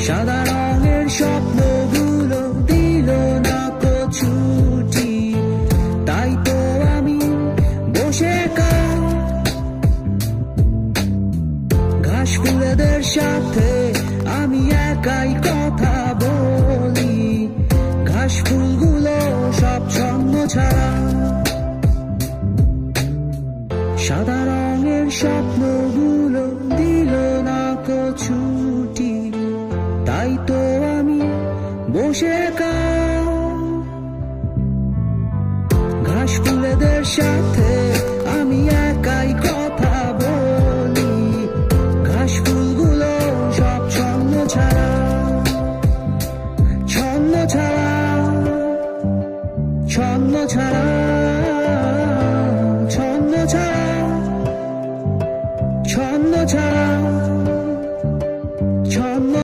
সাদা রঙের স্বপ্নগুলো দিল না কো ছুটি, তাই তো আমি বসে ঘাস ফুলেদের সাথে আমি একাই কথা বলি, ঘাস ফুলগুলো সব ছন্দ ছাড়া। সাদা রঙের স্বপ্নগুলো দিল না কো ছুটি, তাই তো আমি বসে ঘাস ফুলেদের সাথে